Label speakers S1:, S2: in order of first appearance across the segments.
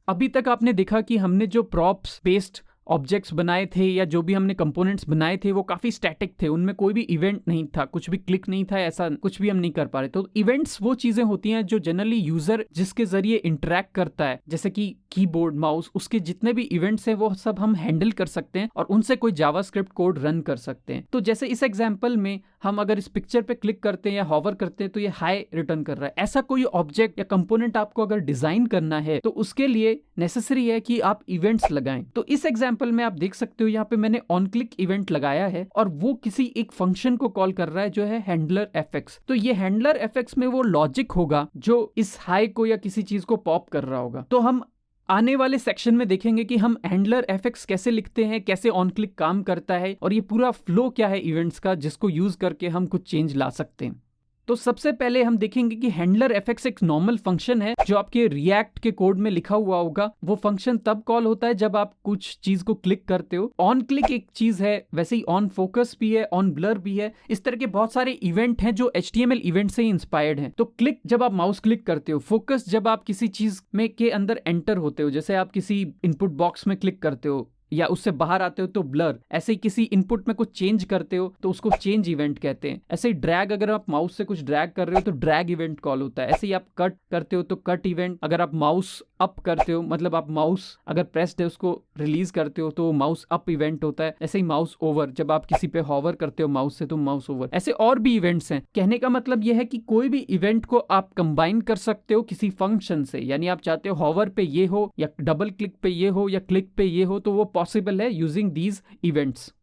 S1: अभी तक आपने देखा कि हमने जो प्रॉप्स बेस्ड ऑब्जेक्ट्स बनाए थे या जो भी हमने कंपोनेंट्स बनाए थे वो काफी स्टैटिक थे, उनमें कोई भी इवेंट नहीं था, कुछ भी क्लिक नहीं था, ऐसा कुछ भी हम नहीं कर पा रहे। तो इवेंट्स वो चीजें होती हैं जो जनरली यूजर जिसके जरिए इंटरेक्ट करता है, जैसे कि कीबोर्ड, माउस, उसके जितने भी इवेंट्स हैं वो सब हम हैंडल कर सकते हैं और उनसे कोई जावास्क्रिप्ट कोड रन कर सकते हैं। तो जैसे इस एग्जांपल में हम अगर इस पिक्चर पे क्लिक करते हैं या हॉवर करते हैं तो ये हाई रिटर्न कर रहा है। ऐसा कोई ऑब्जेक्ट या कंपोनेंट आपको अगर डिजाइन करना है तो उसके लिए नेसेसरी है कि आप इवेंट्स लगाएं। तो इस एग्जांपल में आप देख सकते हो यहाँ पे मैंने ऑन क्लिक इवेंट लगाया है और वो किसी एक फंक्शन को कॉल कर रहा है जो है हैंडलर एफएक्स। तो ये हैंडलर एफएक्स में वो लॉजिक होगा जो इस हाई को या किसी चीज को पॉप कर रहा होगा। तो हम आने वाले सेक्शन में देखेंगे कि हम हैंडलर एफएक्स कैसे लिखते हैं, कैसे ऑन क्लिक काम करता है और ये पूरा फ्लो क्या है इवेंट्स का जिसको यूज करके हम कुछ चेंज ला सकते हैं। तो सबसे पहले हम देखेंगे कि हैंडलर एफएक्स एक नॉर्मल फंक्शन है जो आपके रिएक्ट के कोड में लिखा हुआ होगा। वो फंक्शन तब कॉल होता है जब आप कुछ चीज को क्लिक करते हो। ऑन क्लिक एक चीज है, वैसे ही ऑन फोकस भी है, ऑन ब्लर भी है। इस तरह के बहुत सारे इवेंट हैं जो HTML इवेंट से ही इंस्पायर्ड हैं। तो क्लिक जब आप माउस क्लिक करते हो, फोकस जब आप किसी चीज में के अंदर एंटर होते हो, जैसे आप किसी इनपुट बॉक्स में क्लिक करते हो या उससे बाहर आते हो तो ब्लर, ऐसे ही किसी इनपुट में कुछ चेंज करते हो तो उसको चेंज इवेंट कहते हैं। ऐसे ही ड्रैग, अगर आप माउस से कुछ ड्रैग कर रहे हो तो ड्रैग इवेंट कॉल होता है। ऐसे ही आप कट करते हो तो कट इवेंट, अगर आप माउस अप करते हो मतलब आप माउस अगर प्रेस्ड है उसको रिलीज करते हो तो माउस अप इवेंट होता है। ऐसे ही माउस ओवर, जब आप किसी पे हॉवर करते हो माउस से तो माउस ओवर। ऐसे और भी इवेंट्स हैं। कहने का मतलब यह है कि कोई भी इवेंट को आप कंबाइन कर सकते हो किसी फंक्शन से, यानी आप चाहते हो हॉवर पे ये हो या डबल क्लिक पे ये हो या क्लिक पे ये हो तो वो पॉसिबल है यूजिंग दीज इवेंट्स।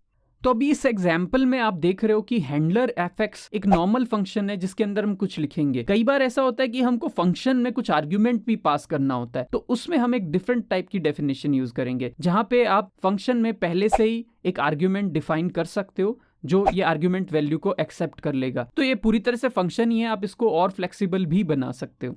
S1: तो अभी इस एग्जाम्पल में आप देख रहे हो कि हैंडलर एफएक्स एक नॉर्मल फंक्शन है जिसके अंदर हम कुछ लिखेंगे। कई बार ऐसा होता है कि हमको फंक्शन में कुछ आर्ग्यूमेंट भी पास करना होता है, तो उसमें हम एक डिफरेंट टाइप की डेफिनेशन यूज करेंगे जहां पे आप फंक्शन में पहले से ही एक आर्ग्यूमेंट डिफाइन कर सकते हो जो ये आर्ग्यूमेंट वैल्यू को एक्सेप्ट कर लेगा। तो ये पूरी तरह से फंक्शन ही है, आप इसको और फ्लेक्सिबल भी बना सकते हो।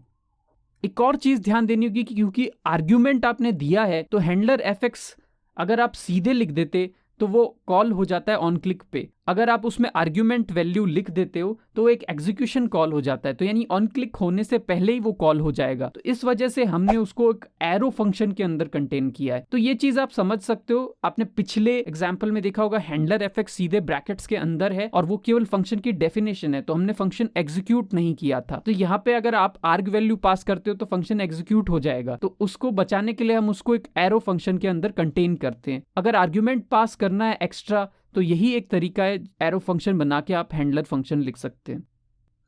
S1: एक और चीज ध्यान देनी होगी कि क्योंकि आर्ग्यूमेंट आपने दिया है तो हैंडलर एफएक्स अगर आप सीधे लिख देते तो वो कॉल हो जाता है ऑन क्लिक पे। अगर आप उसमें आर्ग्यूमेंट वैल्यू लिख देते हो तो एक एग्जीक्यूशन कॉल हो जाता है, तो यानी ऑन क्लिक होने से पहले ही वो कॉल हो जाएगा। तो इस वजह से हमने उसको एक एरो फंक्शन के अंदर कंटेन किया है। तो ये चीज आप समझ सकते हो। आपने पिछले एग्जांपल में देखा होगा हैंडलर एफएक्स सीधे ब्रैकेट्स के अंदर है और वो केवल फंक्शन की डेफिनेशन है, तो हमने फंक्शन एग्जीक्यूट नहीं किया था। तो यहाँ पे अगर आप आर्ग वैल्यू पास करते हो तो फंक्शन एग्जीक्यूट हो जाएगा, तो उसको बचाने के लिए हम उसको एक एरो फंक्शन के अंदर कंटेन करते हैं। अगर आर्ग्यूमेंट पास करना है एक्स्ट्रा तो यही एक तरीका है, एरो फंक्शन बना के आप हैंडलर फंक्शन लिख सकते हैं।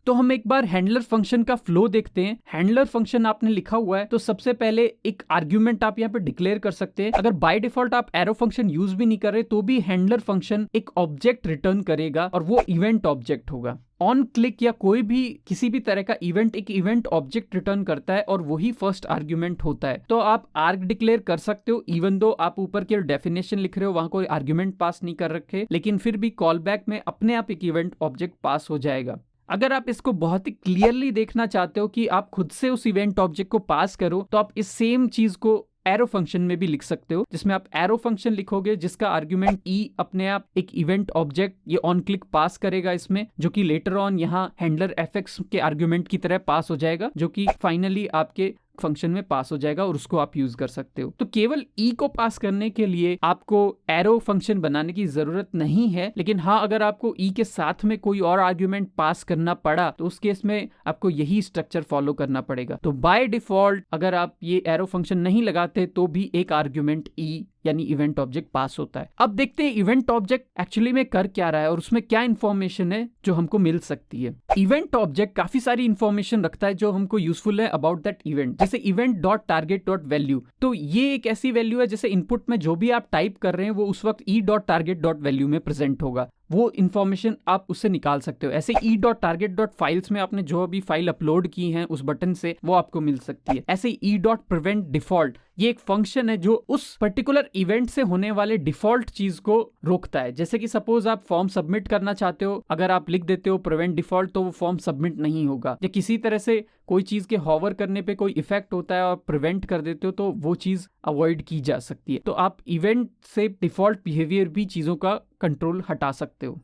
S1: तो हम एक बार हैंडलर फंक्शन का फ्लो देखते हैं। हैंडलर फंक्शन आपने लिखा हुआ है तो सबसे पहले एक आर्ग्यूमेंट आप यहाँ पे डिक्लेयर कर सकते हैं। अगर बाय डिफॉल्ट आप एरो फंक्शन यूज भी नहीं कर रहे तो भी हैंडलर फंक्शन एक ऑब्जेक्ट रिटर्न करेगा और वो इवेंट ऑब्जेक्ट होगा। ऑन क्लिक या कोई भी किसी भी तरह का इवेंट एक इवेंट ऑब्जेक्ट रिटर्न करता है और वही फर्स्ट आर्ग्यूमेंट होता है। तो आप आर्ग डिक्लेयर कर सकते हो इवन दो आप ऊपर के डेफिनेशन लिख रहे हो वहां कोई आर्ग्यूमेंट पास नहीं कर रखे, लेकिन फिर भी कॉल बैक में अपने आप एक इवेंट ऑब्जेक्ट पास हो जाएगा। अगर आप इसको बहुत ही क्लियरली देखना चाहते हो कि आप खुद से उस इवेंट ऑब्जेक्ट को पास करो तो आप इस सेम चीज को एरो फंक्शन में भी लिख सकते हो, जिसमें आप एरो फंक्शन लिखोगे जिसका आर्ग्यूमेंट ई अपने आप एक इवेंट ऑब्जेक्ट ये ऑन क्लिक पास करेगा इसमें, जो कि लेटर ऑन यहाँ हैंडलर एफएक्स के आर्ग्यूमेंट की तरह पास हो जाएगा, जो कि फाइनली आपके फंक्शन में पास हो जाएगा और उसको आप यूज कर सकते हो। तो केवल ई को पास करने के लिए आपको एरो फंक्शन बनाने की जरूरत नहीं है, लेकिन हाँ अगर आपको ई के साथ में कोई और आर्ग्यूमेंट पास करना पड़ा तो उस केस में आपको यही स्ट्रक्चर फॉलो करना पड़ेगा। तो बाय डिफॉल्ट अगर आप ये एरो फंक्शन नहीं लगाते तो भी एक आर्ग्यूमेंट ई यानी इवेंट ऑब्जेक्ट पास होता है। अब देखते हैं इवेंट ऑब्जेक्ट एक्चुअली में कर क्या रहा है और उसमें क्या इंफॉर्मेशन है जो हमको मिल सकती है। इवेंट ऑब्जेक्ट काफी सारी इंफॉर्मेशन रखता है जो हमको यूजफुल है अबाउट दैट इवेंट, जैसे event dot target dot value. तो ये एक ऐसी वैल्यू है जैसे इनपुट में जो भी आप टाइप कर रहे हैं वो उस वक्त E dot target dot value में प्रेजेंट होगा, वो इन्फॉर्मेशन आप उससे निकाल सकते हो। ऐसे E dot target dot files में आपने जो भी फाइल अपलोड की है उस बटन से वो आपको मिल सकती है। ऐसे ई डॉट प्रिवेंट डिफॉल्ट ये एक फंक्शन है जो उस पर्टिकुलर इवेंट से होने वाले डिफॉल्ट चीज को रोकता है। जैसे कि सपोज आप फॉर्म सबमिट करना चाहते हो, अगर आप लिख देते हो प्रिवेंट डिफॉल्ट तो वो फॉर्म सबमिट नहीं होगा, या किसी तरह से कोई चीज के हॉवर करने पे कोई इफेक्ट होता है और प्रिवेंट कर देते हो तो वो चीज अवॉइड की जा सकती है। तो आप इवेंट से डिफॉल्ट बिहेवियर भी चीजों का कंट्रोल हटा सकते हो।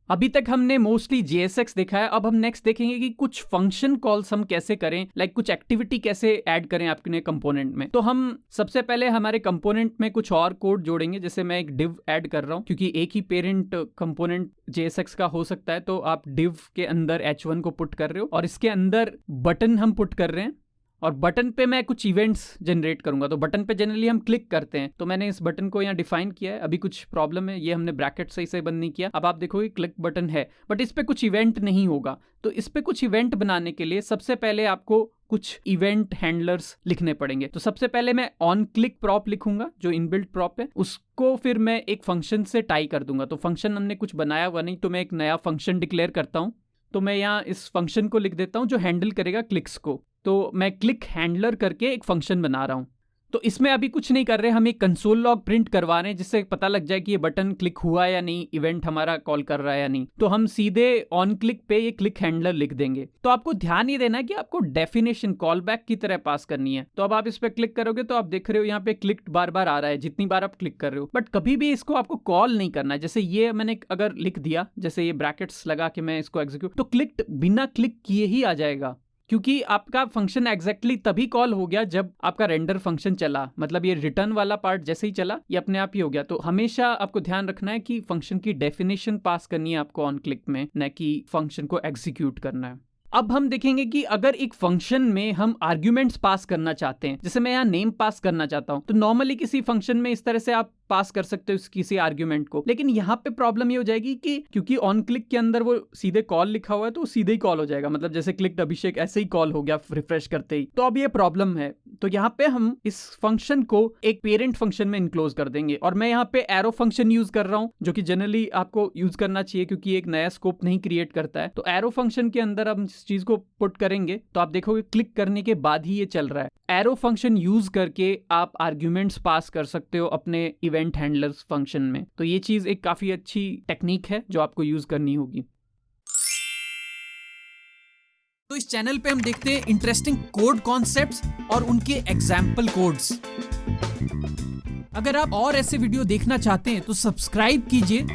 S1: अभी तक हमने मोस्टली JSX देखा है, अब हम नेक्स्ट देखेंगे कि कुछ फंक्शन कॉल्स हम कैसे करें, लाइक कुछ एक्टिविटी कैसे ऐड करें अपने कंपोनेंट में। तो हम सबसे पहले हमारे कंपोनेंट में कुछ और कोड जोड़ेंगे, जैसे मैं एक div ऐड कर रहा हूं, क्योंकि एक ही पेरेंट कंपोनेंट JSX का हो सकता है। तो आप div के अंदर h1 को पुट कर रहे हो और इसके अंदर बटन हम पुट कर रहे हैं, और बटन पे मैं कुछ इवेंट्स जनरेट करूंगा। तो बटन पे जनरली हम क्लिक करते हैं, तो मैंने इस बटन को यहाँ डिफाइन किया है। अभी कुछ प्रॉब्लम है, ये हमने ब्रैकेट सही से बंद नहीं किया। अब आप देखोगे क्लिक बटन है, बट इस पे कुछ इवेंट नहीं होगा। तो इस पे कुछ इवेंट बनाने के लिए सबसे पहले आपको कुछ इवेंट हैंडलर्स लिखने पड़ेंगे। तो सबसे पहले मैं ऑन क्लिक प्रॉप लिखूंगा, जो इनबिल्ट प्रॉप है, उसको फिर मैं एक फंक्शन से टाई कर दूंगा। तो फंक्शन हमने कुछ बनाया हुआ नहीं, तो मैं एक नया फंक्शन डिक्लेयर करता हूं। तो मैं यहाँ इस फंक्शन को लिख देता हूं जो हैंडल करेगा क्लिक्स को। तो मैं क्लिक हैंडलर करके एक फंक्शन बना रहा हूं। तो इसमें अभी कुछ नहीं कर रहे, हम एक कंसोल लॉग प्रिंट करवा रहे हैं, जिससे पता लग जाए कि ये बटन क्लिक हुआ या नहीं, इवेंट हमारा कॉल कर रहा है या नहीं। तो हम सीधे ऑन क्लिक पे ये क्लिक हैंडलर लिख देंगे। तो आपको ध्यान ये देना है कि आपको डेफिनेशन कॉल बैक की तरह पास करनी है। तो अब आप इस पे क्लिक करोगे तो आप देख रहे हो यहाँ पे क्लिक बार बार आ रहा है जितनी बार आप क्लिक कर रहे हो, बट कभी भी इसको आपको कॉल नहीं करना है। जैसे ये मैंने अगर लिख दिया, जैसे ये ब्रैकेट्स लगा के मैं इसको एग्जीक्यूट, तो क्लिक बिना क्लिक किए ही आ जाएगा, क्योंकि आपका फंक्शन एग्जैक्टली तभी कॉल हो गया जब आपका रेंडर फंक्शन चला। मतलब ये रिटर्न वाला पार्ट जैसे ही चला, ये अपने आप ही हो गया। तो हमेशा आपको ध्यान रखना है कि फंक्शन की डेफिनेशन पास करनी है आपको ऑन क्लिक में, न कि फंक्शन को एग्जीक्यूट करना है। अब हम देखेंगे कि अगर एक फंक्शन में हम आर्ग्यूमेंट्स पास करना चाहते हैं, जैसे मैं यहाँ नेम पास करना चाहता हूं, तो नॉर्मली किसी फंक्शन में इस तरह से आप पास कर सकते हो किसी आर्ग्यूमेंट को। लेकिन यहाँ पे प्रॉब्लम ये हो जाएगी कि क्योंकि ऑन क्लिक के अंदर वो सीधे कॉल लिखा हुआ है, तो सीधे ही कॉल हो जाएगा। मतलब जैसे क्लिक्ड अभिषेक ऐसे ही कॉल हो गया रिफ्रेश करते ही। तो अब ये प्रॉब्लम है। तो यहाँ पे हम इस फंक्शन को एक पेरेंट फंक्शन में इनक्लोज कर देंगे, और मैं यहाँ पे एरो फंक्शन यूज कर रहा हूँ, जो कि जनरली आपको यूज करना चाहिए क्योंकि एक नया स्कोप नहीं क्रिएट करता है। तो एरो फंक्शन के अंदर हम इस चीज को पुट करेंगे, तो आप देखोगे क्लिक करने के बाद ही ये चल रहा है। एरो फंक्शन यूज करके आप आर्ग्यूमेंट्स पास कर सकते हो अपने इवेंट हैंडलर्स फंक्शन में। तो ये चीज एक काफी अच्छी टेक्निक है जो आपको यूज करनी होगी।
S2: तो इस चैनल पे हम देखते हैं इंटरेस्टिंग कोड कॉन्सेप्ट्स और उनके एग्जाम्पल कोड्स। अगर आप और ऐसे वीडियो देखना चाहते हैं तो सब्सक्राइब कीजिए